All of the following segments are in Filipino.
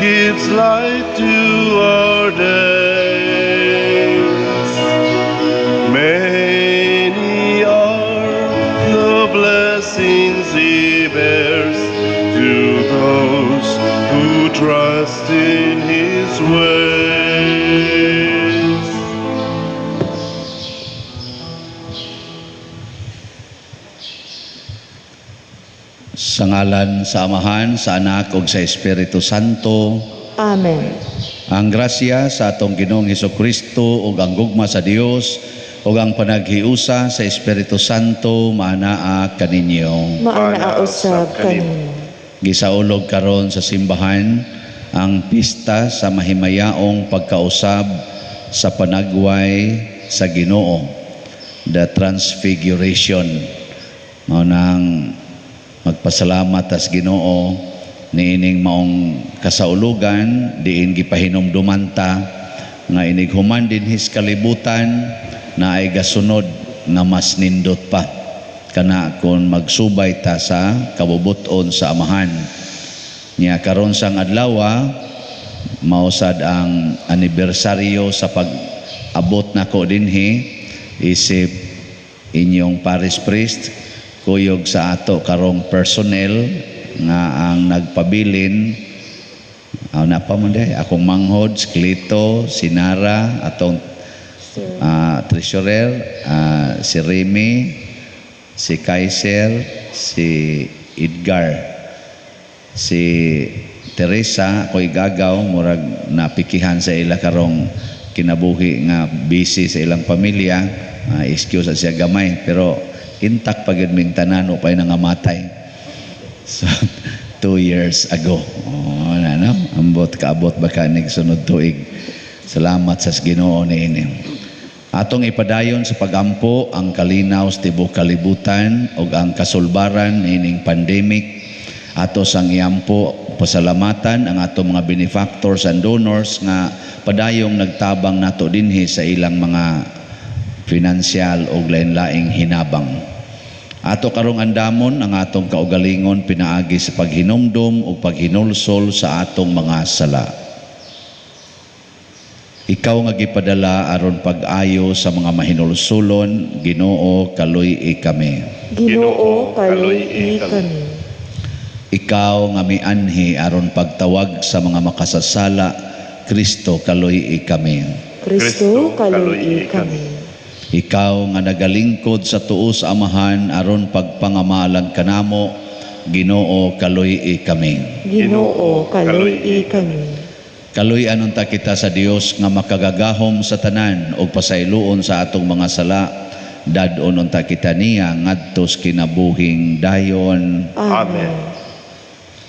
gives light to our days. Many are the blessings He bears to those who trust in His ways. Sa ngalan sa Amahan, sa Anak, ug sa Espiritu Santo. Amen. Ang grasya sa atong Ginoong Hesukristo ug ang gugma sa Dios ug ang panaghiusa sa Espiritu Santo maanaa kaninyo. Maana usab kanimo. Gisaulog karon sa simbahan ang pista sa mahimayaong pagkausab sa panagway sa Ginoo, the Transfiguration. Mao nang magpasalamat as Ginoo niining maong kasaulugan diin gipahinumduman ta nga inig human din his kalibutan na ay gasunod nga mas nindot pa kana kung magsubay ta sa kabubuton sa Amahan. Nya karon sang adlaw mausad ang anibersaryo sa pag-abot nako dinhi isip inyong parish priest kuyog sa ato karong personnel nga ang nagpabilin na pa mo day akong manghod, si Clito, si Nara, atong treasurer, si Remy, si Kaiser, si Edgar, si Teresa, ako igagaw, murag napikihan sa ila karong kinabuhi nga busy sa ilang pamilya, excuse siya gamay, pero intak pagid ming tanan o pay nangamatay. So 2 years ago. Ambot kaabot baka nig sunod tuig. Salamat sa Ginoo niini. Atong ipadayon sa pagampo ang kalinaw sa tibuok kalibutan ug ang kasulbaran niining pandemic. Ato sang iyampo pasalamatan ang atong mga benefactors and donors nga padayong nagtabang nato dinhi sa ilang mga finansyal o lain-laing hinabang. Ato karong andamon ang atong kaugalingon pinaagi sa paghinumdum o paghinulsol sa atong mga sala. Ikaw nga gipadala aron pag-ayo sa mga mahinulsulon, Ginoo kaluy-i kami. Ginoo kaluy-i kami. Ikaw nga mianhi aron pagtawag sa mga makasasala, Kristo kaluy-i kami. Kristo kaluy-i kami. Ikaw nga nagalingkod sa tuos Amahan aron pagpangamalan kanamo, Ginoo kaluy-i kami. Ginoo kaluy-i kami. Kaluy-an unta kita sa Dios nga makagagahom sa tanan ug pasayloon sa atong mga sala, dadon unta kita niya ngadto sa kinabuhing dayon. Amen.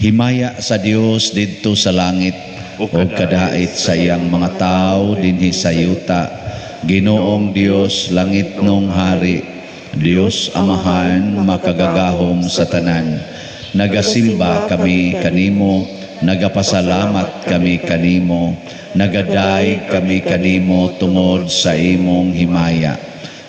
Himaya sa Dios didto sa langit ug kadait sa iyang mga tawo dinhi sa yuta. Ginoong Dios langit nung hari, Dios Amahan makagagahom sa tanan. Nagasimba kami kanimo, nagapasalamat kami kanimo, nagaday kami kanimo tungod sa imong himaya.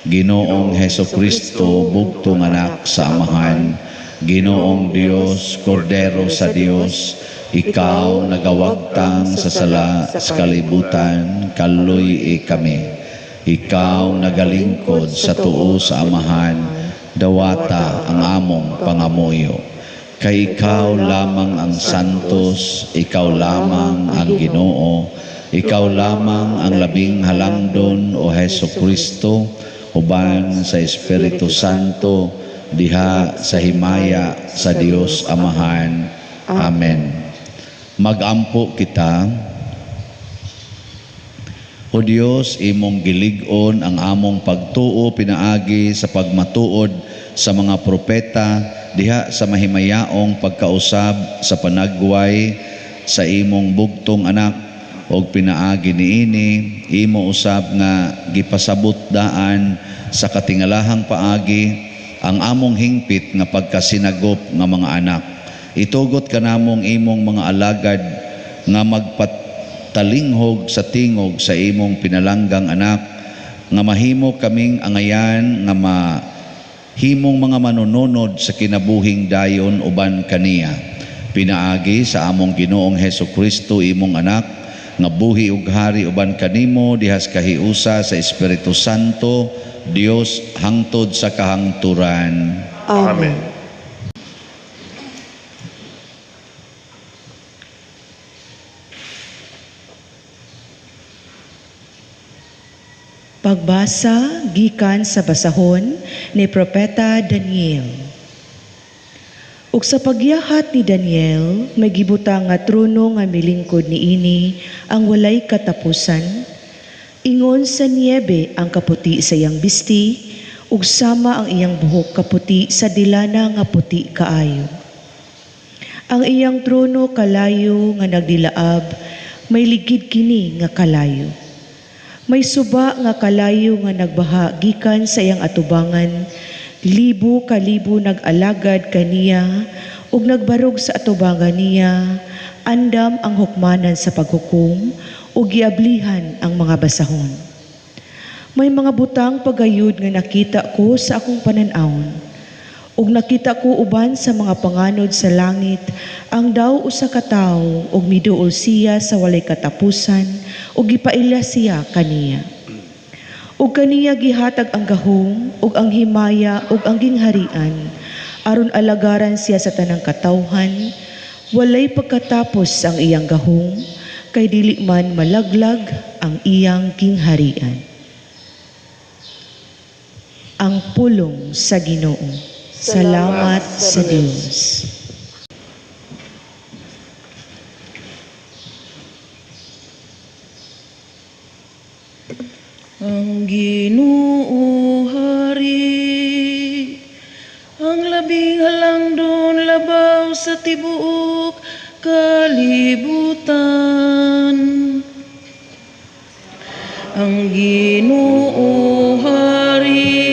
Ginoong Hesukristo bugtong anak sa Amahan, Ginoong Dios, Kordero sa Dios, ikaw nagawagtang sa sala sa kalibutan, kaluy-i kami. Ikaw nagalingkod sa tuo sa Amahan, dawata ang among pangamuyo. Kay ikaw lamang ang santos, ikaw lamang ang Ginoo, ikaw lamang ang labing halangdon o Hesukristo, uban sa Espiritu Santo, diha sa himaya sa Dios Amahan. Amen. Magampo kita. O Dios, imong gilig-on ang among pagtuo pinaagi sa pagmatuod sa mga propeta diha sa mahimayaong pagkausab sa panagway sa imong bugtong anak og pinaagi niini imo usab nga gipasabot daan sa katingalahang paagi ang among hingpit nga pagkasinagop nga mga anak. Itugot kanamong imong mga alagad nga talinghog sa tingog sa imong pinalanggang anak nga mahimo kaming angayan nga mahimong mga manununod sa kinabuhing dayon uban kaniya. Pinaagi sa among Ginoong Hesus Kristo imong anak nga buhi ug hari uban kanimo dihas kahiusa sa Espiritu Santo, Dios hangtod sa kahangturan. Amen. Pagbasa gikan sa basahon ni Propeta Daniel. Ug sa pagyahat ni Daniel, may gibutang nga trono nga milingkod niini ang walay katapusan. Ingon sa niebe ang kaputi sa iyang bisti, ug sama ang iyang buhok kaputi sa dilana nga puti kaayo. Ang iyang trono kalayo nga nagdilaab, may ligid kini nga kalayo. May suba nga kalayo nga nagbaha gikan sa iyang atubangan, libo kalibo nag-alagad kaniya ug nagbarog sa atubangan niya, andam ang hukmanan sa paghukom ug giablihan ang mga basahon. May mga butang pagayud nga nakita ko sa akong pananawon, ug nakita ko uban sa mga panganod sa langit ang daw usa ka tawo ug miduol siya sa walay katapusan ug gipaila siya kaniya. Ug kaniya gihatag ang gahom ug ang himaya ug ang gingharian aron alagaran siya sa tanang katawhan. Walay pagkatapos ang iyang gahom kay dili man malaglag ang iyang gingharian. Ang pulong sa Ginoo. Salamat sa Diyos. Ang Ginoo hari, ang labing halangdon labaw sa tibuok kalibutan. Ang Ginoo hari,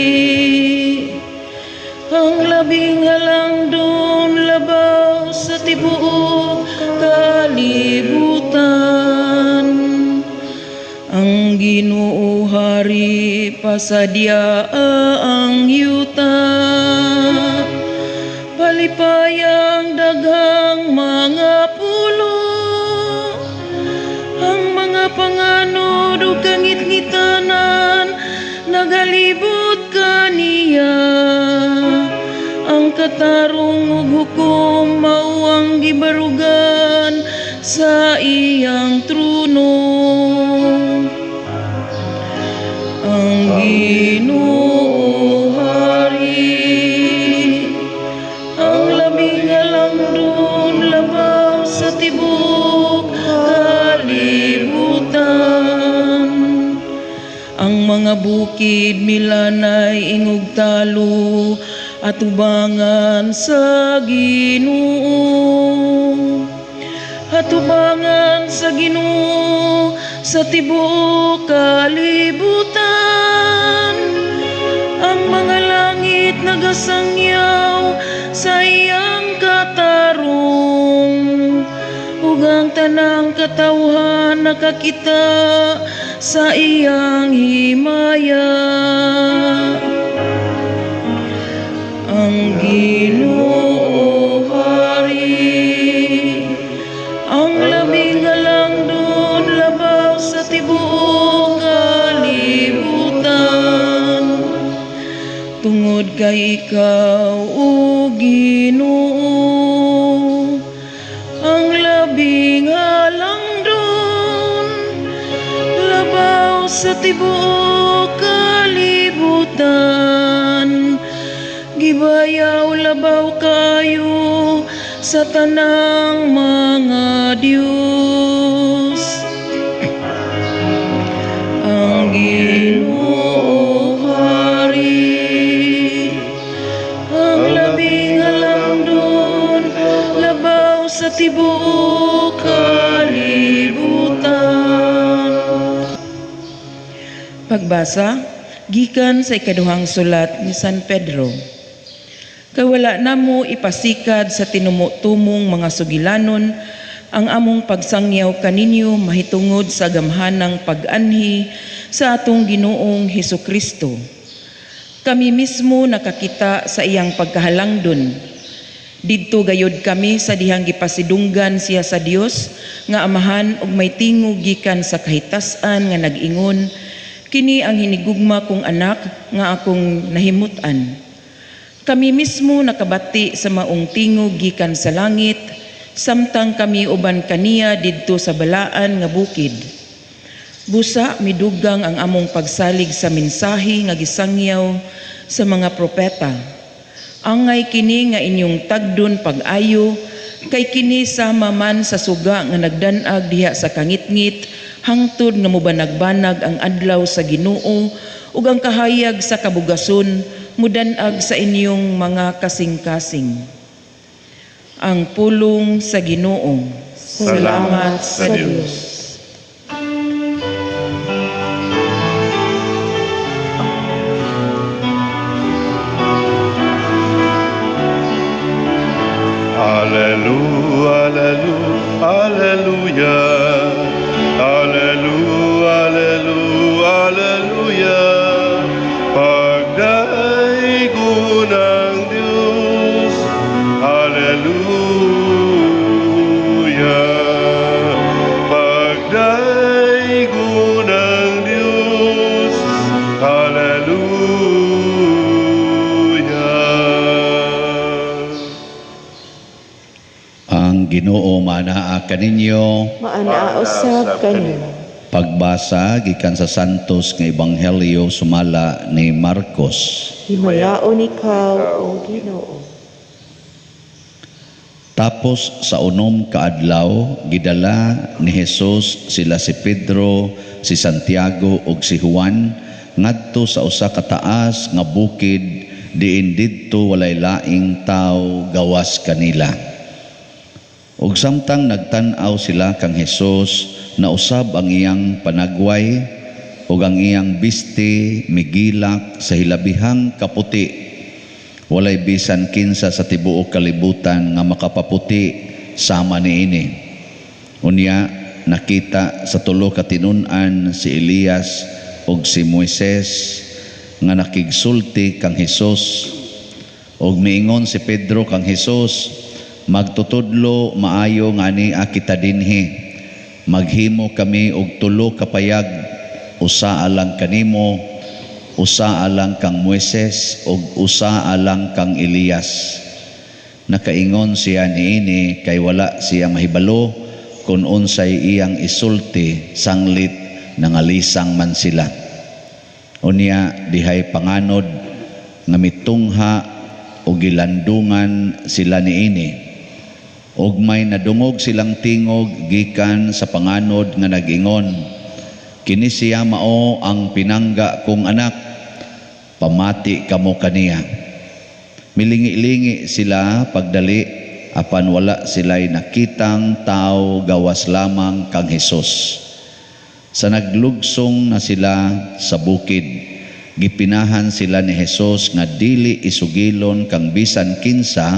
ang labing halangdon labaw sa tibuok kalibutan. Ang Ginoo hari pasadya ang yuta, palipayang daghang mga pulo, ang mga panganod ug kangit-ngitanan nagalibot kaniya. Ang katarong ug hukom mao ang gibarugan sa iyang trono. Ang Ginoo hari, ang labing halangdon labaw sa tibuok kalibutan. Ang mga bukid milanay ingog talo, atubangan sa Ginoo. Atubangan sa Ginoo sa tibuok kalibutan. Ang mga langit nagasangyaw sa iyang katarong, ug ang tanang katawhan nakakita sa iyang himaya. Ang Ginoo hari, ang labing halangdon labaw sa tibuok kalibutan. Tungod kay ikaw, o Ginoo, ang labing halangdon labaw sa tibuok kalibutan. Gibayaw labaw kayo sa tanang mga Diyos. Ang Ginoo hari, ang labing halangdon labaw sa tibuok kalibutan. Pagbasa gikan sa ikaduhang sulat ni San Pedro. Kay wala namo ipasikad sa tinumo-tumong mga sugilanon ang among pagsangyaw kaninyo mahitungod sa gamhanang pag-anhi sa atong Ginoong Hesukristo. Kami mismo nakakita sa iyang pagkahalangdon. Didto gayod kami sa dihang gipasidunggan siya sa Dios nga Amahan ug may tingog gikan sa kahitasan nga nag-ingon, kini ang hinigugma kong anak nga akong nahimutan. Kami mismo nakabati sa maong tingog gikan sa langit, samtang kami uban kaniya didto sa balaan nga bukid. Busa midugang ang among pagsalig sa mensahe nga gisangyaw sa mga propeta. Angay kini nga inyong tagdon pag-ayo, kay kini sama man sa suga nga nagdanag diha sa kangitngit, hangtod nga mubanag-banag ang adlaw sa Ginoo, ug ang kahayag sa kabugason mudanag sa inyong mga kasing-kasing. Ang pulong sa Ginoo. Salamat sa Diyos. Alleluia, alleluia, alleluia, alleluia, alleluia. Pagdaigo ng Diyos, alleluia. Pagdaigo ng Diyos, alleluia. Ang Ginoo manaa kaninyo. Maana usab kanimo. Pagbasa gikan sa Santos nga Ebanghelyo sumala ni Marcos. Himayaon ikaw, O Ginoo. Tapos sa unom ka adlaw gidala ni Jesus sila si Pedro, si Santiago ug si Juan ngadto sa usa ka taas nga bukid diin didto walay laing tawo gawas kanila. Ug samtang nagtan-aw sila kang Jesus, nausab ang iyang panagway ug ang iyang biste migilak sa hilabihang kaputi. Walay bisan kinsa sa tibuok kalibutan nga makapaputi sama niini. Unya nakita sa tulo ka tinun-an si Elias ug si Moises nga nakigsulti kang Jesus. Ug miingon si Pedro kang Jesus, magtutudlo maayo nga niya kita dinhi. Maghimo kami og tulo ka payag, usa alang kanimo, usa alang kang Moises ug usa alang kang Elias. Nakaingon siya niini kay wala siya mahibalo kung unsay iyang isulti sanglit nangalisang man sila. Unya dihay panganod nga mitungha o gilandungan sila niini. Ug may nadungog silang tingog gikan sa panganod nga nag-ingon, kini siya mao ang pinangga kong anak, pamati kamo kaniya. Milingi-lingi sila pagdali apan wala sila'y nakitang tao gawas lamang kang Hesus. Sa naglugsong na sila sa bukid, gipinahan sila ni Hesus nga dili isugilon kang bisan kinsa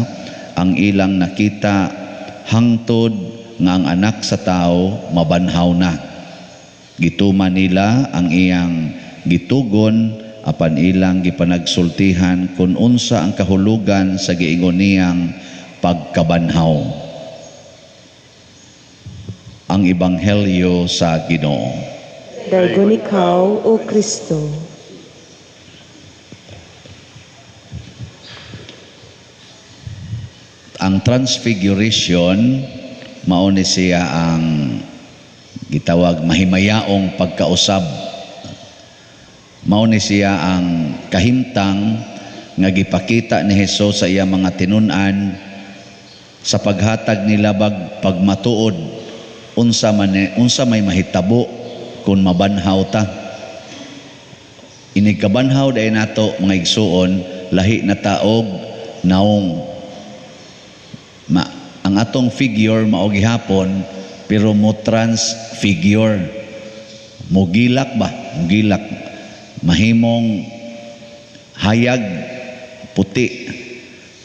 ang ilang nakita hangtod nga ang anak sa tao mabanhaw na. Gituman nila ang iyang gitugon apan ilang gipanagsultihan kung unsa ang kahulugan sa giingon niyang pagkabanhaw. Ang Ebanghelyo sa Ginoo. Daygon ikaw, O Kristo. Ang transfiguration mao ni siya ang gitawag mahimayaong pagkausab. Mao ni siya ang kahimtang nga gipakita ni Hesus sa iyang mga tinun-an sa paghatag nila pagmatuod unsa may mahitabo kung mabanhaw ta. Inig kabanhaw day nato mga igsuon lahi na taog naong ang atong figure mao gihapon pero mo transfigure, mo gilak mahimong hayag puti.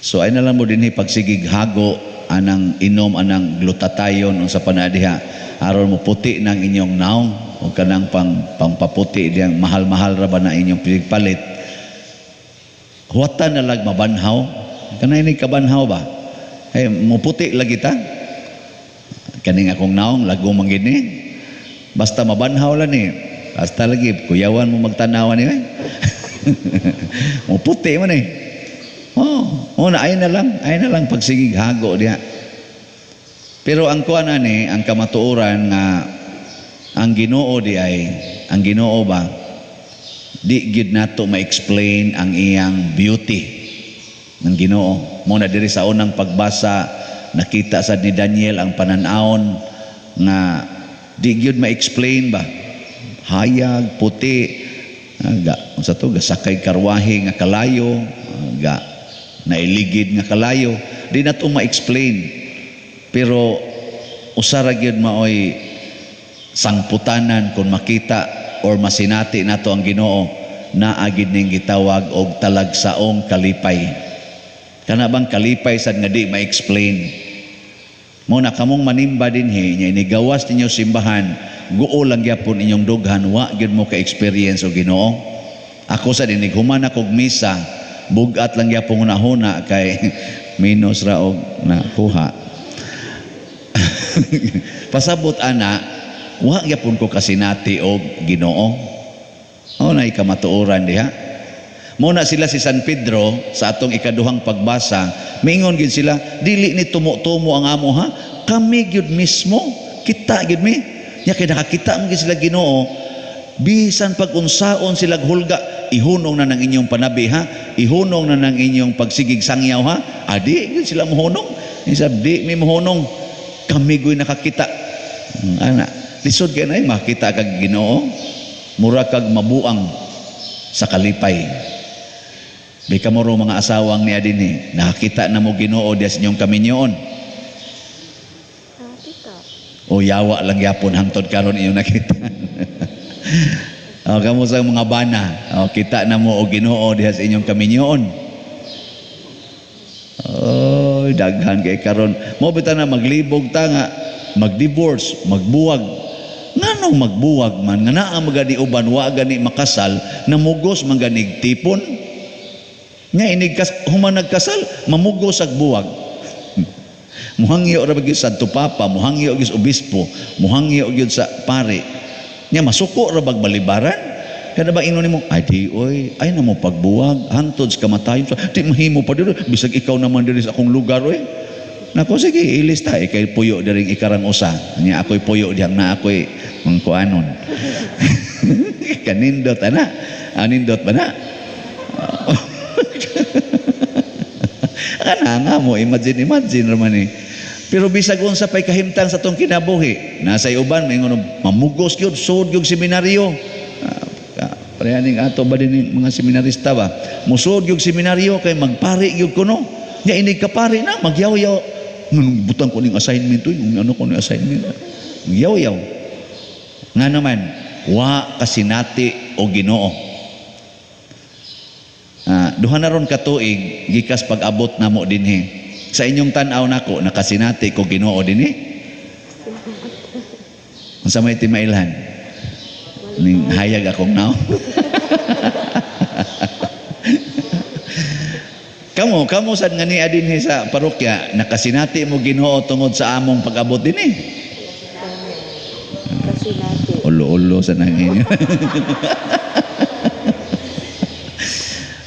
So ay na lang mo dinhi pagsigig hago anang inom anang glutatayon unsa pa na diha aron mo puti nang inyong naong o kanang pangpaputi diyang mahal-mahal ra ba na inyong pinigpalit. Huwata na lag mabanhaw, kanay ni kabanhaw ba? muputi lagi ta. Kaning akong naong lago man gid ni. Basta mabanhaw lang ni. Basta lagi kuyawan mo magtanawan ni. Muputi man eh. Ay na lang pagsigig hago diha. Pero ang kuan ani, ang kamatuoran nga ang Ginoo ang Ginoo ba di gid nato ma-explain ang iyang beauty ng Ginoo. Mo na diri sa unang pagbasa nakita sad ni Daniel ang pananawon nga di gid ma-explain ba. Hayag, puti, unsa to gasakay karwahe nga kalayo, nailigid nga kalayo, di na to ma-explain. Pero usara gyud maoy sangputanan kung makita or masinati nato ang Ginoo na agid ning gitawag og talagsaong kalipay. Kana bang kalipay sad nga di ma-explain. Muna kamong manimba dinhi nya inigawas ninyo simbahan, guo lang gyapon inyong dughan, wa gyud mo ka experience og Ginoo. Ako sa dinig human ako og misa, bugat lang gyapon hunahuna kay minus ra og nakuha. Pasabot ana, wa gyapon ko kasinati og Ginoo. Na ikamatuoran diha. Muna sila si San Pedro sa atong ikaduhang pagbasa, mingon gid sila, dili ni tumo-tumo ang amo ha. Kami gyud mismo, kita gyud mi. Nya kay nakakita man gid sila Ginoo, bisan pag unsaon sila hulga, ihunong na ng inyong panabi ha, ihunong na ng inyong pagsigig sangyaw ha. Adi gyud sila mohunong. Isab di mi mohunong. Kami go'y nakakita. Ana, lisod kay nay makita kag Ginoo, mura kag mabuang sa kalipay. Di ka mo mga asawang ni adini, nakakita na mo Ginoo diya sa inyong kaminyoon. O yawa lang yapon hangtod karon inyong nakita. Kamo sa mga bana, kita na mo og Ginoo diya sa inyong kaminyoon. Daghan kay karon mo bitaw na maglibog ta nga mag-divorce, magbuwag. Nganong magbuwag man nga naa magani uban wa gani makasal, namugos man ganig tipon. Nya inig human nagkasal, mamugos ag buwag. Muhangyo ra gyud sa Papa, muhangyo gyud sa obispo, muhangyo gyud sa pare. Nya masuko ra bag balibaran. Kada ba ingon nimo, ay di oy, ay na mo pagbuwag, hantod sa kamatayon. Di mahimo pa dito, bisag ikaw naman diri sa akong lugar oy. Nako sige, ilista kay puyo diri ikarang usa. Nya ako'y puyo diyang na ako'y mangkuanon. Kanindot ana. Anindot ba na? Nga mo, imagine raman eh. Pero bisag unsa pay kahimtang sa tong kinabuhi, nasa uban maingon mamugos gyud, sud gyud seminaryo. Parehaning ato ba din mga seminarista ba? Musod yung seminaryo kay magpari yung kuno. Nya inig ka pari na, magyaw-yaw. Butang ko ning assignment to, yung ano ko ning assignment. Magyaw-yaw. Nga naman, wa kasinati o Ginoo. Duha na ron katuig, gikas pag-abot na mo dinhi. Sa inyong tanaw nako, nakasinati ko Ginoo dinhi. Unsa may timailhan? Ning hayag akong naw. Kamo sad nga ni adin sa parokya nakasinati mo Ginoo tungod sa among pag-abot dinhi. Kasinati. Ulo-ulo sa nangin.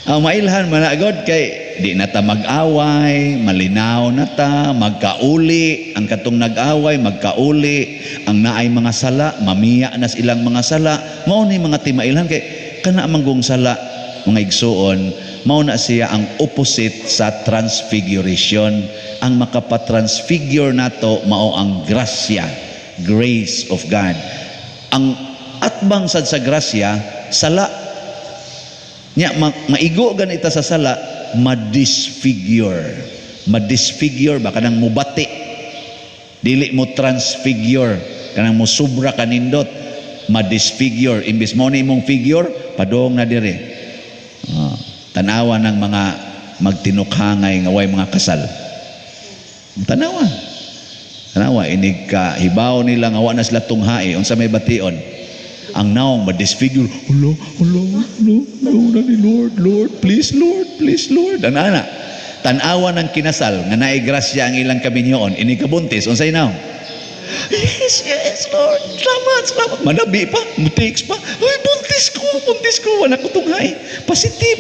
Ang mailhan managod kay di na ta mag-away, malinaw na ta, magkauli, ang katong nag-away, magkauli, ang naay mga sala, mamiya na silang mga sala, mao ni mga timailhan kay kana manggong sala, mga igsuon, mao na siya ang opposite sa transfiguration. Ang makapatransfigure nato mao ang grasya, grace of God. Ang atbang sad sa grasya, sala nya maigo ganita sa sala, madisfigure ba kanang mubati, dili mo transfigure kanang mo sobra kanindot, madisfigure imbis mo ni imong figure padong na dire. Tanawa ng mga magtinukhangay nga way mga kasal, tanawa inig ka hibaw nila nga wa na sila tunghae unsa may bation. Ang naong madisfigure, Lord, please Lord. Ana, Tanawa ng kinasal nga naay grasya ang ilang kaminyoon ini kabuntis unsay naw? Yes, Lord. Salamat. Manabi pa, mutiks pa. Ay, buntis ko. Wala ko tunghay. Positive.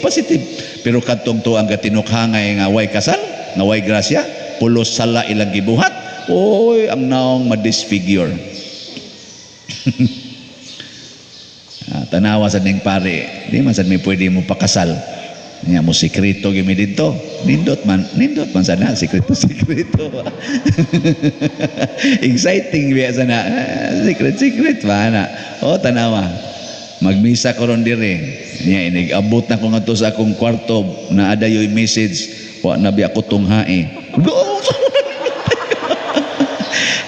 Pero kadtong to ang gatinukhangay nga way kasal, nga way grasya, pulos sala ilang gibuhat. Oy, ang naong ma-disfigure. Tanawa sa ning pare, di man sad mi pwede mo pakasal. Nya mo sikreto gyud dito. Nindot man sana sikreto. Exciting biya sana. Secret ba na. O tanawa. Magmisa ko ron dire. Nya inigabot na ko ngadto sa akong kwarto na adayoy message wa na biya ko tunghae.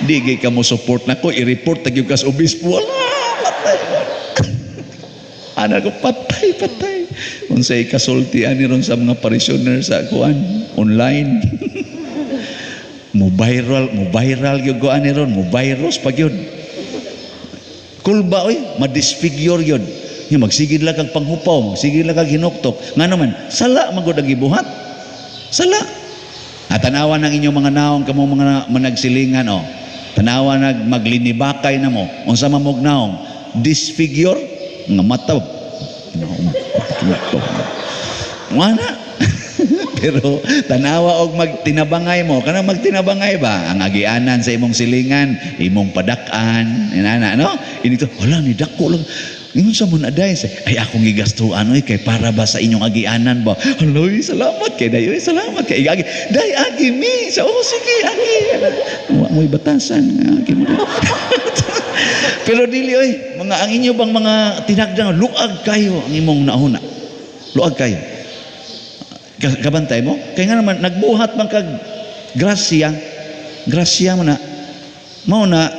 Di gay ka mo support nako i-report ta gyud kas obispo. Ana ko patay. Unsay kasultian ni ron sa mga parishioner sa kuan online. mo viral gyud kuan ni ron, mo virus pa gyud. Kulba oy, ma-disfigure gyud. Yung magsigid lang kag panghupaw, magsigid lang kag hinuktok. Nga naman, sala magud ang gibuhat. Sala. At tanawa ng inyong mga naong kamo mga managsilingan o. Tanawa maglinibakay na mo. Unsa mamog naong disfigure nga mata. Wala. Pero tanawa og magtinabangay mo, kana magtinabangay ba ang agianan sa imong silingan, imong padak-an, inana no? Inito, wala ni dako lang. Ingon sa mun aday say, ay akong gigastuan oy kay para ba sa inyong agianan ba? Haloy, salamat kay dayoy, salamat kay agi. Day agi mi. Sa sige agi. Wa mo'y batasan agi mo. Pero dili oy, mga ang inyo bang mga tinagdang luag kayo ang imong nauna. Luag kayo. Kabantay mo? Kaya nga naman nagbuhat man kag grasya mo na. Mao na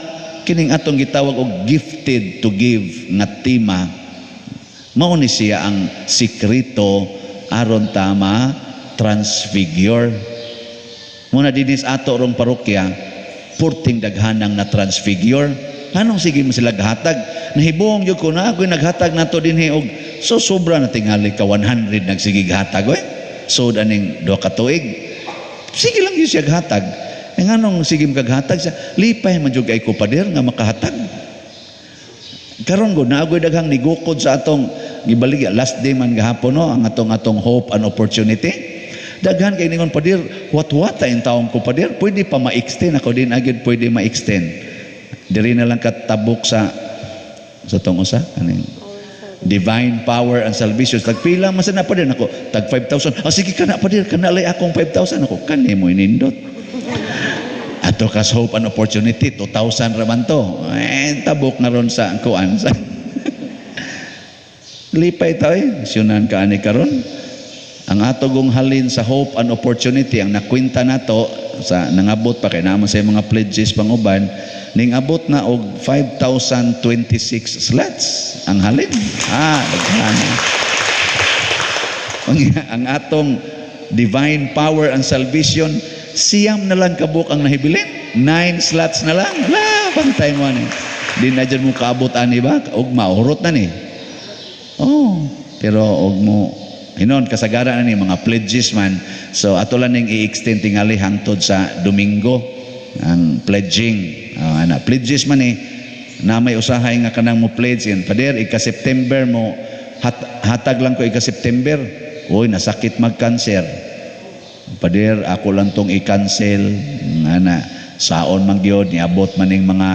kining atong gitawag og gifted to give nga tema. Mao ni siya ang sikreto aron tama transfigure. Muna dinis ato rong parokya, purting daghanang na transfigure. Anong sige mo sila gahatag? Nahibuong yun ko na ako'y naghatag na to din og so sobra na tingali ka 100 nagsige gahatag. So daning 2 ka tuig. Sige lang yun siya gahatag. Nga nung sige maghatag siya, lipay man jud kay ko pader nga makahatag. Karon gud na ako'y daghang nigukod sa atong gibalig last day man gahapon no ang atong hope and opportunity. Daghan kay ningon pader, what in taong ko pader, pwede pa ma-extend ako din agad pwede ma-extend. Diri na lang katabok sa tong usa kaning divine power and salvation. Tagpila man sana pa din ako tag 5,000. Sige kana pa din kana lay akong 5,000 ako kani mo inindot. Ato kas hope and opportunity 2,000 ra man to. Tabok na ron sa kuan sa lipay ta syunan ka ani karon. Ang atogong halin sa hope and opportunity ang nakwenta nato sa nangabot pa kay naman sa mga pledges panguban ning abot na og 5,026 slots ang halin. Daghan. Ang atong divine power and salvation siyam na lang kabuk ang nahibilin. 9 slots na lang. Bantay mo ni. Di na dyan mo kaabot ani ba? Og maurot na ni. Pero og mo hinon kasagaran na ni mga pledges man. So ato lang ning i-extend tingali hangtod sa Domingo ang pledging. Pledges man na may usahay nga kanang mo pledge yan. Pader ika-September mo hatag lang ko ika-September. Oy nasakit mag-cancer. Pader ako lang tong i-cancel saon man gyud niabot man ning mga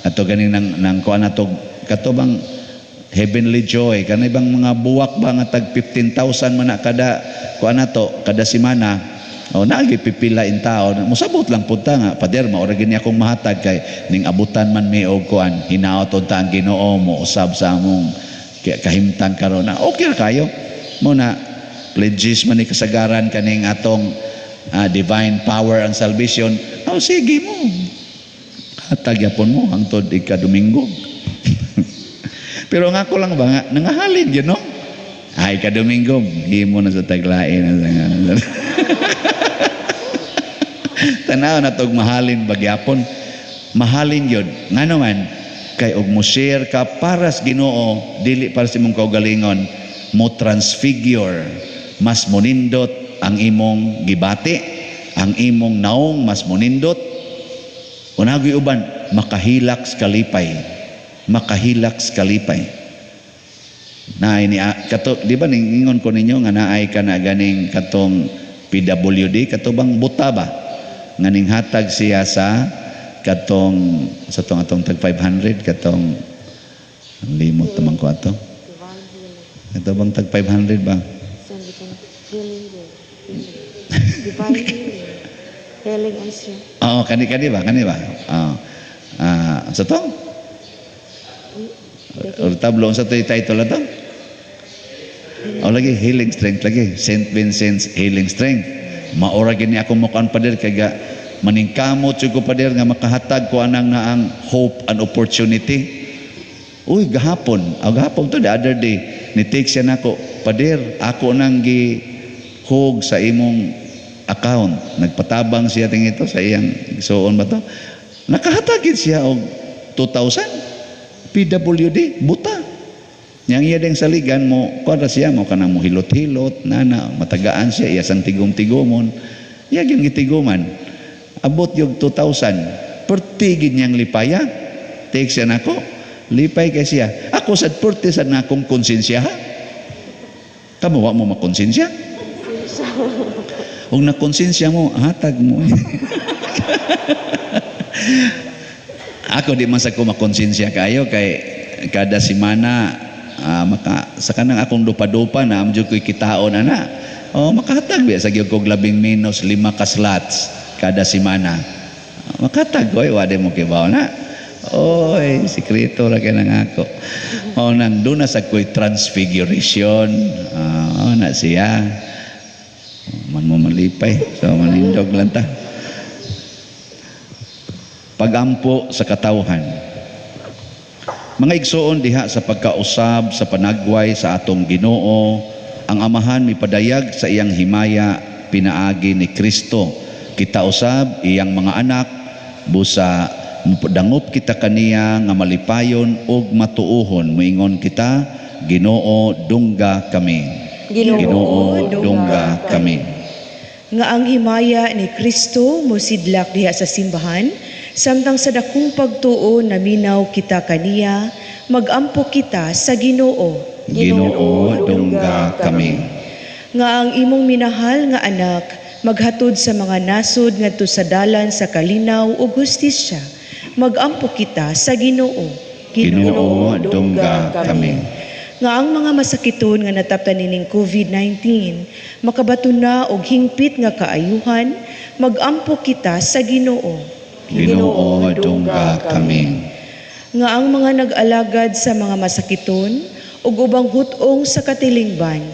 ato ganing nang kuan nato katubang heavenly joy kanay bang mga buwak ba nga tag 15,000 man na kada kuan nato kada semana. Nagipipila in tao musabot lang punta nga pader maura gini akong mahatag kay ning abutan man mi og kuan hinaot unta ang Ginoo mo usab sa among kahimtang karon na okay kayo mo na pledges man ni kasagaran kaning atong divine power and salvation. Sige mo hatag yapon mo hangtod ika-Domingo. Pero nga ko lang ba nga nangahalin yun no ay ika-Domingo himo na sa taglain tanaw na tog mahalin bagyapon mahalin yun nga naman kay og mo share ka para sa Ginoo dili para sa imong kaugalingon mo transfigure mas munindot ang imong gibati, ang imong naong mas munindot. Unagoy uban, makahilak kalipay. Makahilak kalipay. Na ini kato, di ba ningon ko ninyo nga naay ka na ganing katong PWD katubang buta ba? Nga ning hatag siya sa katong sa atong tag 500 katong limot tamang ko ato. Katubang tag 500 ba? Divine healing. Healing and strength. Oo, kani ba? Sa to? O tablo sa to title ato? O lagi healing strength lagi. St. Vincent's healing strength. Maora gini ako mo kan pader kaya maningkamot jud ko pader nga makahatag ko anang na ang hope and opportunity. Uy, gahapon to the other day ni text siya nako, pader ako nang gi hug sa imong account. Nagpatabang siya ting ito sa iyang suon ba to? Nakahatagid siya og 2,000 PWD buta. Yang iya ding saligan mo, kuadra siya mo kanang mo hilot-hilot, nana matagaan siya iya sang tigom-tigomon. Iya gyud gitiguman. Abot yung 2,000. Pertigid niyang lipaya. Take siya nako. Lipay kay siya. Ako sad perti sad na akong konsensya ha. Kamu wa mo makonsensya? Kung nakonsensya mo, hatag mo. Ako di man sa ko makonsensya kayo kay kada semana sa kanang akong dupa-dupa na amjud ko'y kitaon ana. Makahatag biya sa gyud kog 11 minus 5 ka slots kada semana. Makatag koy wade mo kibaw na. Oy, sikreto ra kay nang ako. Nang duna sa ko'y transfiguration. Na siya. Man mo malipay. So manindog lang ta. Pagampo sa katawhan. Mga igsoon diha sa pagkausab sa panagway sa atong Ginoo, ang Amahan mipadayag sa iyang himaya pinaagi ni Kristo. Kita usab iyang mga anak busa dangop kita kaniya nga malipayon ug matuuhon moingon kita, Ginoo dungga kami. Ginoo dungga kami. Nga ang himaya ni Kristo mosidlak diha sa simbahan, samtang sa dakong pagtuo na minaw kita kaniya, magampo kita sa Ginoo. Ginoo dungga kami. Nga ang imong minahal nga anak, maghatod sa mga nasod ngadto sa dalan sa kalinaw ug hustisya, magampo kita sa Ginoo. Ginoo dungga kami. Nga ang mga masakiton nga nataptan nining COVID-19, makabaton na og hingpit nga kaayuhan, magampo kita sa Ginoo. Ginoo dungga kami. Nga ang mga nag-alagad sa mga masakiton ug ubang hutong sa katilingban,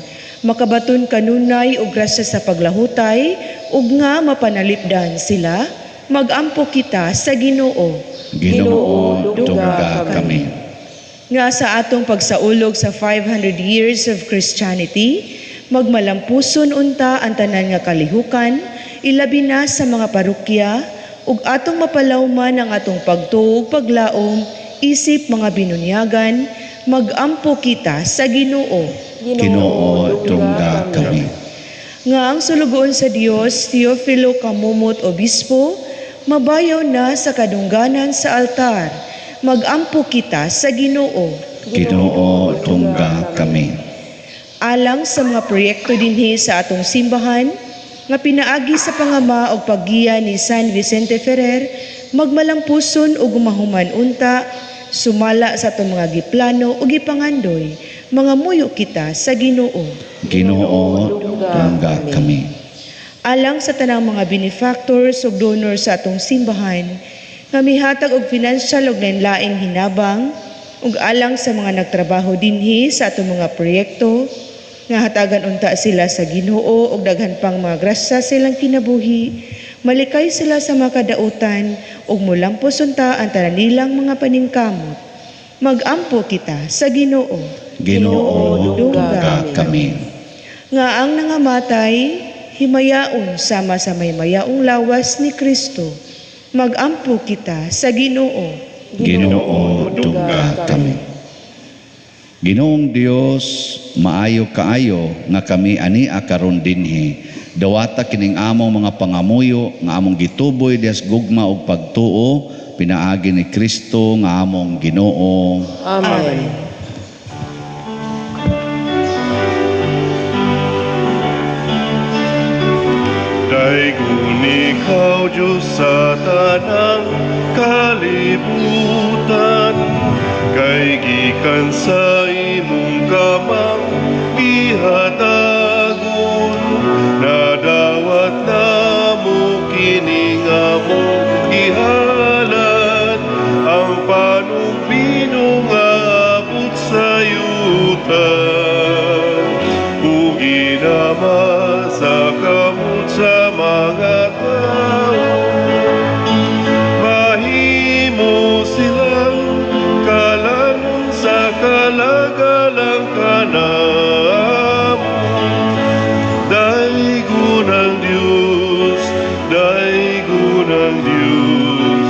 makabaton kanunay og grasya sa paglahutay ug nga mapanalipdan sila, magampo kita sa Ginoo. Ginoo dungga kami. Nga sa atong pagsaulog sa 500 years of Christianity, magmalampuson unta ang tanan nga kalihukan, ilabi na sa mga parokya, ug atong mapalawman ang atong pagtuo ug paglaom isip mga binunyagan, magampo kita sa Ginoo. Ginoo dungga kami. Nga ang sulugoon sa Dios, Teofilo Kamumot Obispo, mabayaw na sa kadungganan sa altar, magampo kita sa Ginoo. Ginoo dungga kami. Alang sa mga proyekto dinhi sa atong simbahan, nga pinaagi sa pangama o paggiya ni San Vicente Ferrer, magmalampuson o gumahuman unta, sumala sa atong mga giplano o gipangandoy, mga muyo kita sa Ginoo. Ginoo dungga kami. Alang sa tanang mga benefactors o donors sa atong simbahan, nga mihatag og financial og lain-laing hinabang, ug alang sa mga nagtrabaho dinhi sa atong mga proyekto, nga hatagan unta sila sa Ginoo ug daghan pang mga grasya silang kinabuhi, malikay sila sa mga kadautan ug mulampos unta ang tanan nilang mga paningkamot. Magampo kita sa Ginoo. Ginoo dungga kami. Nga ang nangamatay, himayaon sama sa may mayaong lawas ni Kristo. Magampo kita sa Ginoo. Ginoo dungga kami. Ginoong Dios, maayo kaayo nga kami ania karon dinhi. Dawata kining among mga pangamuyo nga among gituboy dias gugma og pagtuo pinaagi ni Kristo nga among Ginoo. Amen. Daigon ikaw, Diyos sa tanang kalibutan, kay gikan sa imong kamang ihatagon, nadawat na mo kining among ihalat, ang panumbino nga abot sa yuta, ug ginamasa kamot sa mga tao, mahimo silang kalangon sa kalagalang kanamo. Daigon ang Diyos, daigon ang Diyos,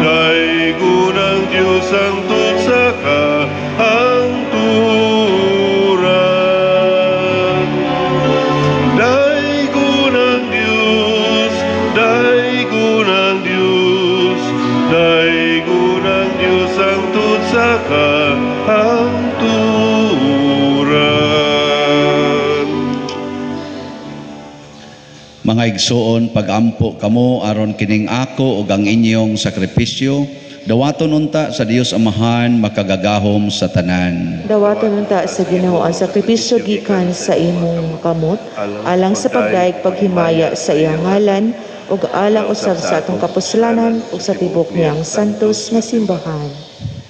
daigon ang Diyos ang tut sa kahangturan. Daigon ang Diyos, daigon ang Diyos, daigon ang Diyos ang tut sa kahangturan. Mga igsoon, pagampo kamo aron kining ako ug ang inyong sakripisyo, dawaton unta sa Dios Amahan makagagahom sa tanan. Dawaton unta sa Ginoo ang sakripisyo gikan sa imong kamot, alang sa pagdaig paghimaya sa iyang ngalan, ug alang usab sa atong kapuslanan ug sa tibok niyang santos nga simbahan.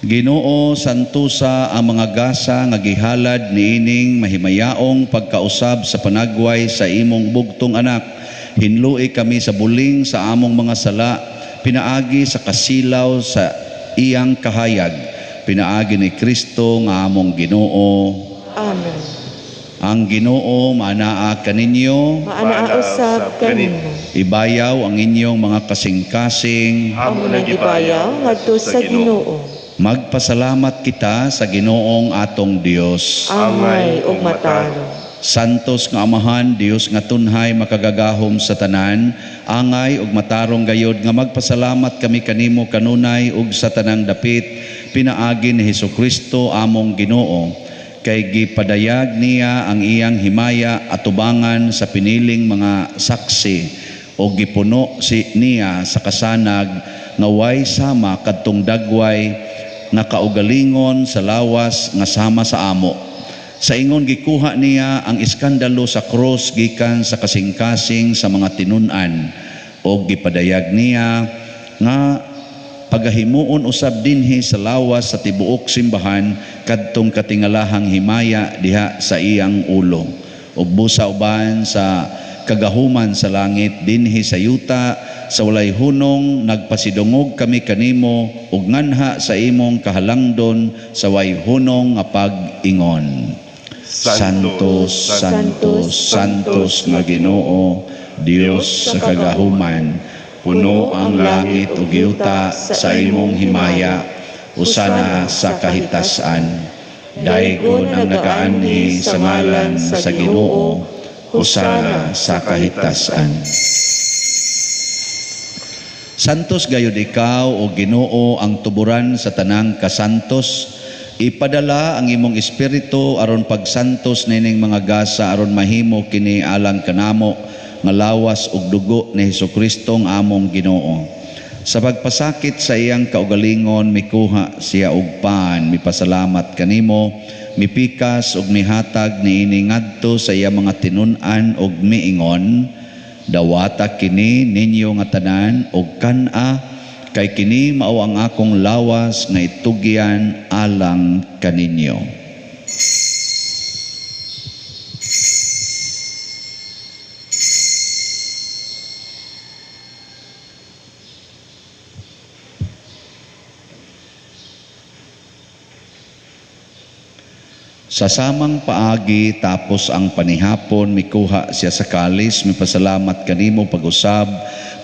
Ginoo, santusa ang mga gasa nga gihalad niining mahimayaong pagkausab sa panagway sa imong bugtong anak. Hinlui kami sa buling sa among mga sala, pinaagi sa kasilaw sa iyang kahayag, pinaagi ni Kristo nga among Ginoo. Amen. Ang Ginoo maanaa kaninyo, Maanaa usab kanimo. ibayaw ang inyong mga kasing-kasing. Amo nang ibayaw ngadto sa Ginoo. Magpasalamat kita sa Ginoong atong Dios. Amay ug matalo. Santos nga Amahan, Dios nga tunhay makagagahom sa tanan, angay ug matarong gayod nga magpasalamat kami kanimo kanunay ug sa tanang dapit, pinaagi ni Hesukristo among Ginoo, kay gipadayag niya ang iyang himaya atubangan sa piniling mga saksi o gipuno niya sa kasanag nga way sama kadtong dagway nga kaugalingon sa lawas nga sama sa amo. Sa ingon gikuha niya ang iskandalo sa krus gikan sa kasing-kasing sa mga tinun-an o gipadayag niya nga pagahimuon usab dinhi sa lawas sa tibuok simbahan kadtong katingalahang himaya diha sa iyang ulo ug busa uban sa kagahuman sa langit dinhi sa yuta sa walay hunong nagpasidungog kami kanimo ug nganha sa imong kahalangdon sa way hunong nga pag-ingon. Santos, Santos, Santos nga Ginoo, Dios sa kagahuman, puno ang langit ug yuta sa imong himaya, usana sa kahitasan. Daigon ang nagaanhi sa ngalan sa Ginoo, usana sa kahitasan. Santos gayud ikaw o Ginoo ang tuburan sa tanang kasantos. Ipadala ang imong espiritu aron pagsantos nining mga gasa aron mahimo kini alang kanamo nga lawas ug dugo ni Hesukristo nga among Ginoo. Sa pagpasakit sa iyang kaugalingon mikuha siya og pan, mipasalamat kanimo, mipikas ug mihatag niini ngadto sa iyang mga tinun-an ug miingon, dawata kini ninyo nga tanan ug kan-a kay kini mao ang akong lawas nga itugyan alang kaninyo. Sa samang paagi tapos ang panihapon mikuha siya sa kalis, mipasalamat kanimo pag-usab,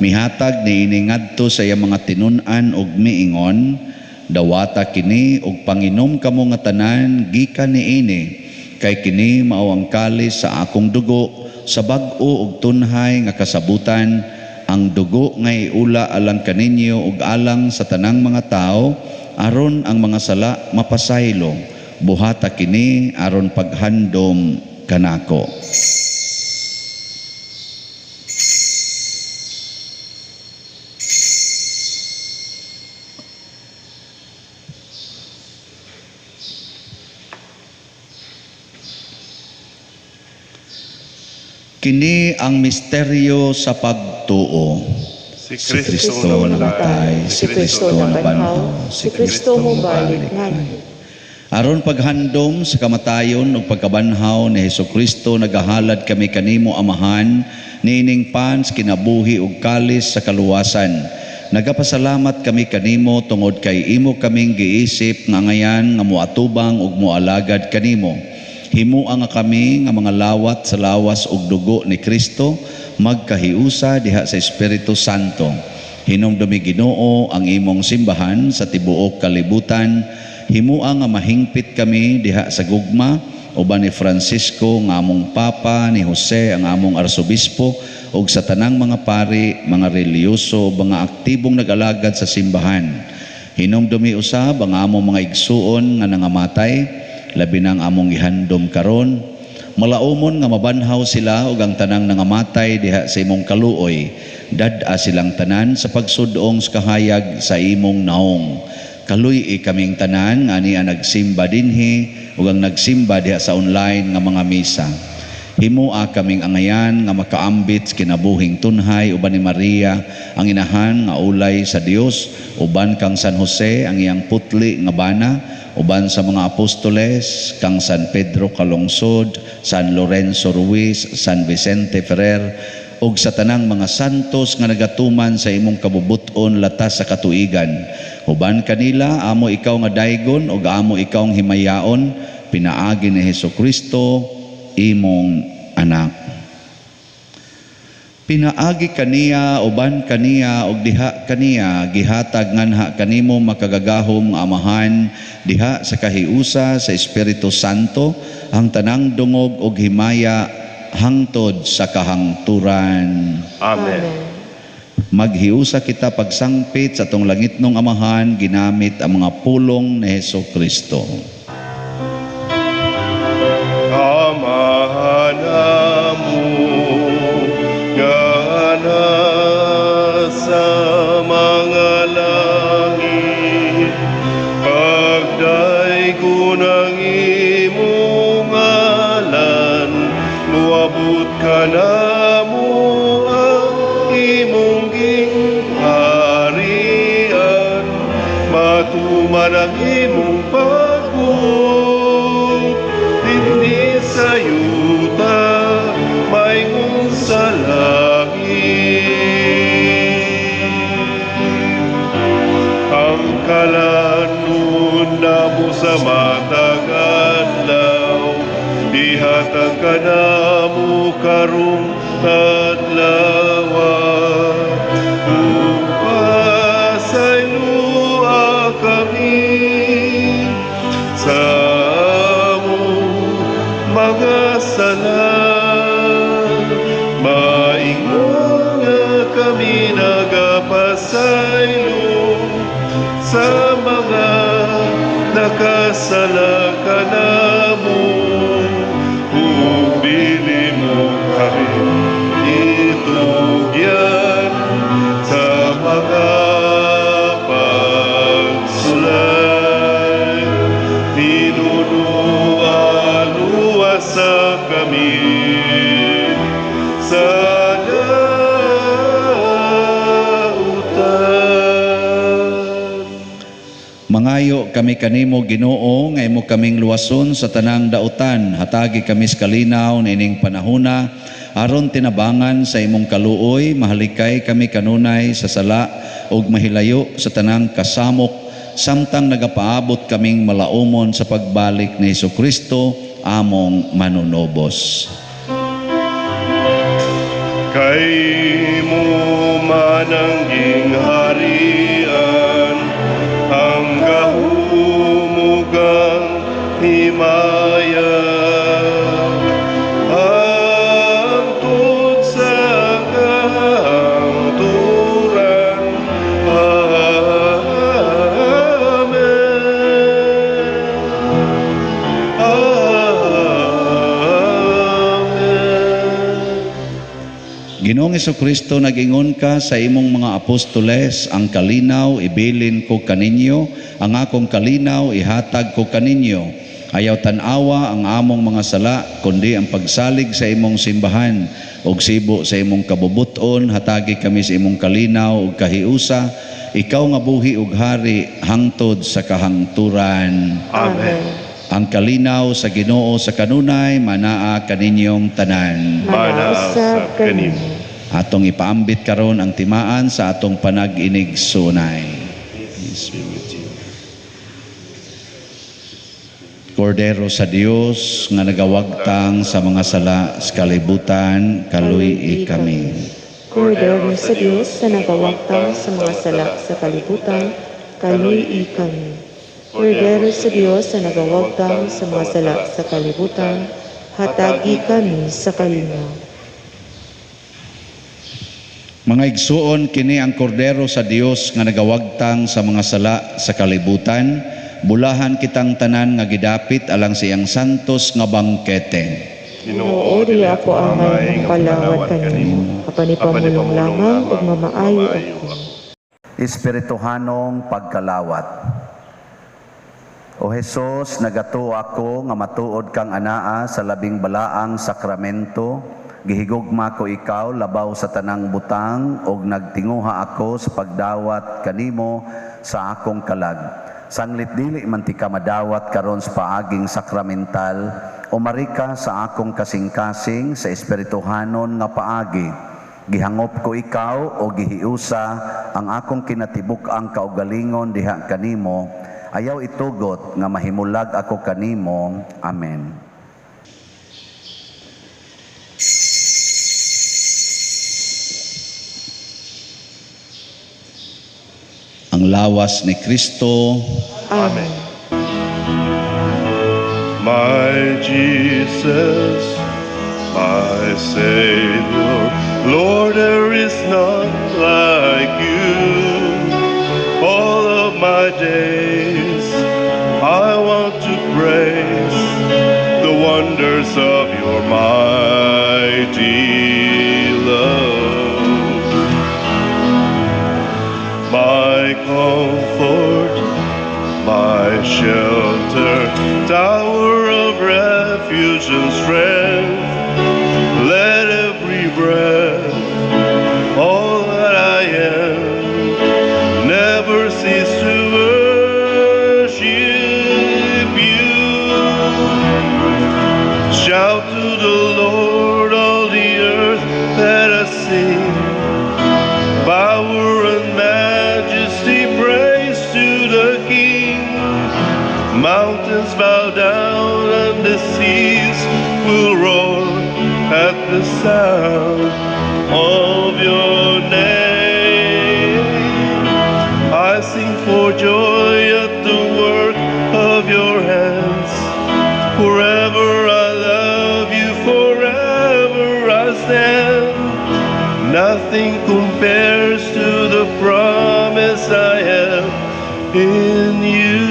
mihatag niini ngadto sa iyang mga tinun-an ug miingon, dawata kini ug panginom kamo nga tanan gikan niini, kay kini mao ang kalis sa akong dugo sa bag-o ug tunhay nga kasabutan, ang dugo nga iula alang kaninyo ug alang sa tanang mga tao aron ang mga sala mapasaylo. Buhata kini aron paghandom kanako. Kini ang misteryo sa pagtuo. Si Si Kristo Kristo namatay, namatay, si Kristo nabanhaw, si Kristo mobalik ngadto. Aron paghandom sa kamatayon ug pagkabanhaw ni Hesukristo, nagahalad kami kanimo Amahan, niining pans kinabuhi ug kalis sa kaluwasan. Nagapasalamat kami kanimo tungod kay imo kaming giisip nga ngayan nga moatubang ug moalagad kanimo. Himuang nga kami nga mga lawat sa lawas ug dugo ni Kristo magkahiusa diha sa Espiritu Santo. Hinumdumi Ginoo ang imong simbahan sa tibuok kalibutan. Himuang nga mahingpit kami diha sa gugma uban ni Francisco nga among Papa, ni Jose ang among Arsobispo ug sa tanang mga pari, mga reliyoso, mga aktibong nag-alagad sa simbahan. Hinumdumi usab ang among mga igsuon nga nangamatay, labi nang among gihandom karon. Malaumon nga mabanhaw sila ug ang tanang nangamatay diha sa imong kaluoy. Dad-a silang tanan sa pagsudong sa kahayag sa imong naong. Kaluy kaming tanan nga niya nagsimba dinhi ug ang nagsimba diha sa online nga mga misa. Himua kaming angayan nga makaambit kinabuhing tunhay uban ni Maria ang inahan nga ulay sa Dios, uban kang San Jose ang iyang putli nga bana, uban sa mga apostoles kang San Pedro Calungsod, San Lorenzo Ruiz, San Vicente Ferrer ug sa tanang mga santos nga nagatuman sa imong kabubuton latas sa katuigan. Uban kanila amo ikaw nga daygon ug amo ikaw ang himayaon, pinaagi ni Hesukristo imong anak. Pinaagi kaniya uban kaniya ug diha kaniya gihatag nganha kanimo makagagahom nga Amahan diha sa kahiusa sa Espiritu Santo ang tanang dungog ug himaya hangtod sa kahangturan. Amen. Maghiusa kita pagsangpit sa atong langitnong Amahan ginamit ang mga pulong ni Hesukristo. Amahan mo nga nasa mga langit, pagdaygon ang imong ngalan, luabot ka namo ang imong gingharian, matuman ang imong pagbuot dinhi sa yuta mayngon sa langit. Ang kalanon namo sa matag adlaw, ihatag ka namo karong adlaw. Upasayloa kami sa mga sala, maingon nga kami nagapasaylo sa mga nakasala kanamo, ug dili mo kami itugyan sa mga pagsulay. Tinunuan sa kami sa dautan. Mangayo kami kanimo Ginoo nga imo kaming luwason sa tanang dautan. Hatagi kami sa kalinaw nining panahona aron tinabangan sa imong kaluoy. Mahalikay kami kanunay sa sala ug mahilayo sa tanang kasamok, samtang nagapaabot kaming malaumon sa pagbalik ni Hesukristo among manunobos. Kay mo man ang gingharian, ang gahumugang himaya, Ginoong Jesucristo, nag-ingon ka sa imong mga apostoles, ang kalinaw ibilin ko kaninyo, ang akong kalinaw ihatag ko kaninyo. Ayaw tanawa ang among mga sala, kundi ang pagsalig sa imong simbahan, og sibo sa imong kabubuton, hatagi kami sa imong kalinaw ug kahiusa, ikaw nga buhi ug hari hangtod sa kahangturan. Amen. Ang kalinaw sa Ginoo sa kanunay, manaa kaninyong tanan. Manausab kanimo. Atong ipaambit karon ang timaan sa atong panag-inig sunay. Kordero sa Dios nga nagawagtang sa mga sala sa kalibutan, kaluy kami. Kordero sa Diyos na nagawagtang sa mga sala sa kalibutan, kaluy kami. Kordero sa Diyos na nagawagtang sa mga sala sa kalibutan, hatagi kami sa kalinaw. Mga igsuon, kini ang kordero sa Dios nga nagawagtang sa mga sala sa kalibutan, bulahan kitang tanan nga gidapit alang siyang santos nga bangkete. Ginoo, dili ako angay ng palawat kanimo. Kapanipamulong lamang ug mamaayo ako. Espirituhanong pagkalawat. O Jesus, nagato ako nga matuod kang anaa sa labing balaang sakramento, gihigugma ko ikaw labaw sa tanang butang ug nagtinguha ako sa pagdawat kanimo sa akong kalag. Sanglit dili man ti ka madawat karon sa paaging sakramental, umarika sa akong kasing-kasing sa espirituhanon nga paagi. Gihangop ko ikaw o gihiusa ang akong kinatibuk-ang kaugalingon diha kanimo, ayaw itugot nga mahimulag ako kanimo. Amen. Ang lawas ni Kristo. Amen. My Jesus, my Savior, Lord, there is none like you. All of my days, I want to praise the wonders of your mighty love. My comfort, my shelter, tower of refuge and strength, let every breath, all that I am, never cease to worship you. Shout to the Lord, all the earth, let us sing. Power and majesty, praise to the King. Mountains bow down and the seas will roar at the sound of your name. I sing for joy at the work of your hands. Forever I love you, forever I stand. Nothing compares to the promise I have in you.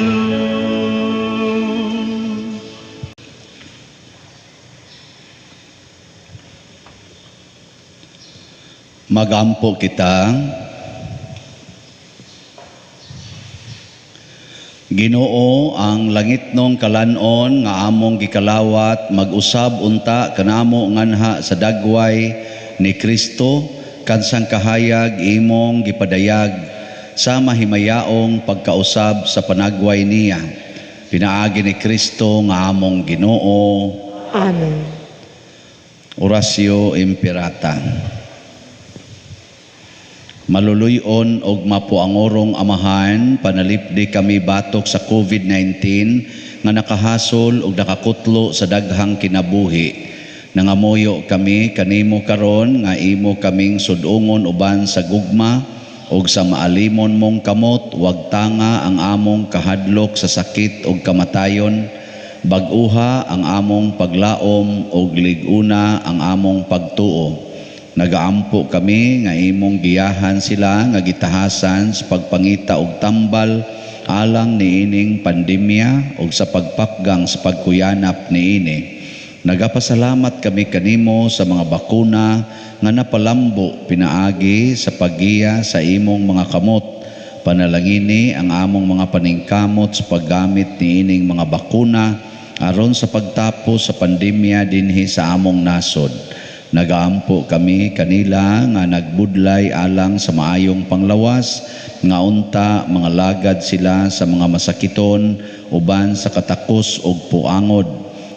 Magampo kita. Ginoo, ang langit nong kalanon nga among gikalawat, mag-usab unta kanamo nganha sa dagway ni Kristo, kansang kahayag imong gipadayag sa mahimayaong pagkausab sa panagway niya. Pinaagi ni Kristo nga among Ginoo. Amen. Orasyo Imperata. Maluluyon og mapuangorong amahan, panalipdi kami batok sa COVID-19 nga nakahasol og nakakutlo sa daghang kinabuhi. Nangamuyo kami kanimo karon nga imo kaming sudungon uban sa gugma og sa maalimon mong kamot, wag tanga ang among kahadlok sa sakit ug kamatayon, bag-uha ang among paglaom ug liguna ang among pagtuo. Nagaampo kami nga imong giyahan sila nga gitahasan sa pagpangita og tambal alang niining pandemya ug sa pagpapgang sa pagkuyanap niini. Nagapasalamat kami kanimo sa mga bakuna nga napalambo pinaagi sa paggiya sa imong mga kamot. Panalangini ang among mga paningkamot sa paggamit ni ining mga bakuna aron sa pagtapos sa pandemya dinhi sa among nasod. Nagaampo kami kanila nga nagbudlay alang sa maayong panglawas, nga unta mga lagad sila sa mga masakiton uban sa katakos ug puangod.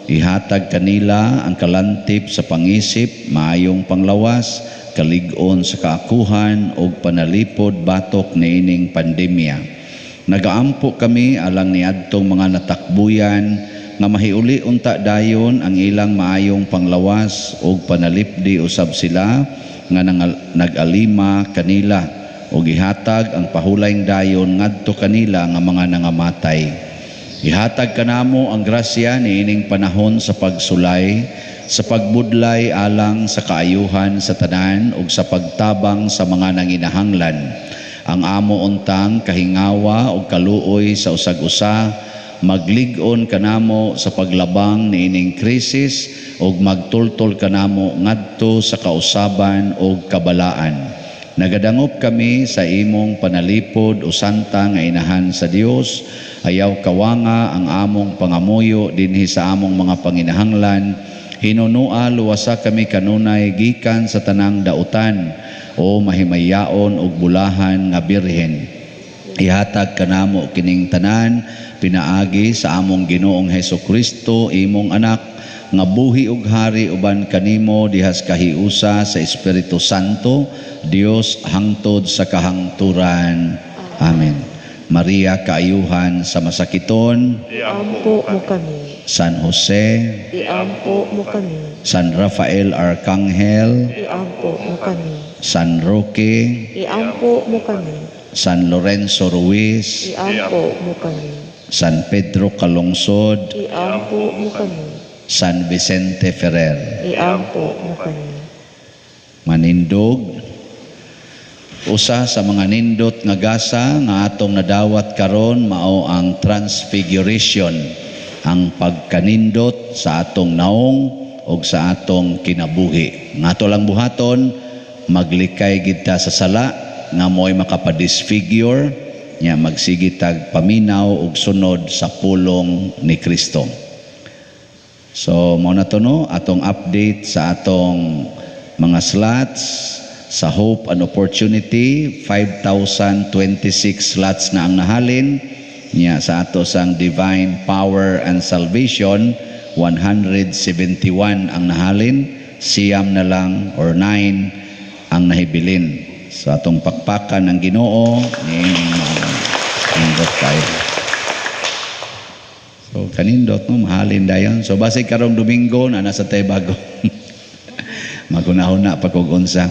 Ihatag kanila ang kalantip sa pangisip, maayong panglawas, kalig-on sa kaakuhan ug panalipod batok niining pandemya. Nagaampo kami alang niadtong mga natakbuyan nga mahiuli unta dayon ang ilang maayong panglawas ug panalipdi usab sila nga nag-alima kanila ug ihatag ang pahulayng dayon ngadto kanila nga mga nangamatay. Ihatag kanamo ang grasya niining panahon sa pagsulay, sa pagbudlay alang sa kaayuhan sa tanan ug sa pagtabang sa mga nanginahanglan. Ang amo untang kahingawa ug kaluoy sa usag-usa, maglig-on kanamo sa paglabang niining krisis ug magtultol kanamo ngadto sa kausaban ug kabalaan. Nagadangop kami sa imong panalipod o santa nga inahan sa Dios. Ayaw kawanga ang among pangamuyo dinhi sa among mga panginahanglan. Hinunua luwasa kami kanunay gikan sa tanang dautan o mahimayaon ug bulahan nga birhen. Ihatag kanamo kining tanan pinaagi sa among Ginoong Hesukristo imong anak nga buhi ug hari uban kanimo dihas kahiusa sa Espiritu Santo, Dios hangtod sa kahangturan. Amen. Maria kaayuhan sa masakiton, Iampo mo kami. San Jose, Iampo mo kami. San Rafael Arcangel, Iampo mo kami. San Roque, Iampo mo kami. San Lorenzo Ruiz, Iampo mo kami. San Pedro Calungsod, Iampo mo kami. San Vicente Ferrer. Iampo mo kami. Manindog, usa sa mga nindot nga gasa nga atong nadawat karon mao ang transfiguration, ang pagkanindot sa atong naong ug sa atong kinabuhi. Ngato lang buhaton, maglikay gid ta sa sala nga mo'y makapadisfigure nya magsigitag paminaw ug sunod sa pulong ni Kristo. So mao na to no, atong update sa atong mga slots sa Hope and Opportunity. 5,026 slots na ang nahalin niya. Sa ato sang Divine Power and Salvation, 171 ang nahalin, siyam na lang or 9 ang nahibilin. Sa atong pakpakan ng Ginoo nindot kayo. So kanindot no, mahalin dayon. So basig karong Domingo na nasa Tebago. Magunahon na pagkugunsa.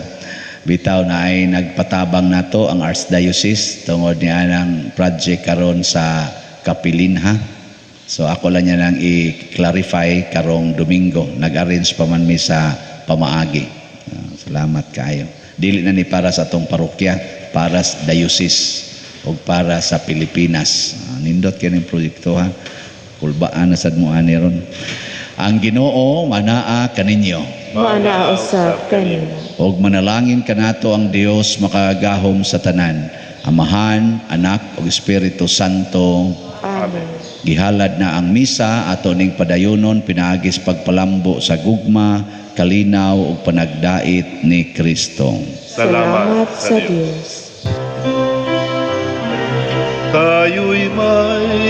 Bitaw na ay nagpatabang nato ang Archdiocese tungod niya ng project karon sa Kapilinha. So ako lang niya nang i-clarify karong Domingo. Nag-arrange pa man mi sa pamaagi. Salamat kayo. Dili na ni para sa atong parokya, para sa diocese o para sa Pilipinas. Nindot kining proyekto ha. Kulbaan na sad mo ani ron. Ang Ginoo manaa kaninyo. Mana usab kanimo. Og manalangin kanato ang Dios makagahom sa tanan, Amahan, Anak ug Espiritu Santo. Amen. Gihalad na ang misa ato ning padayonon pinaagis pagpalambo sa gugma, kalinaw ug panagdait ni Kristo. Salamat sa Dios. Tayo'y may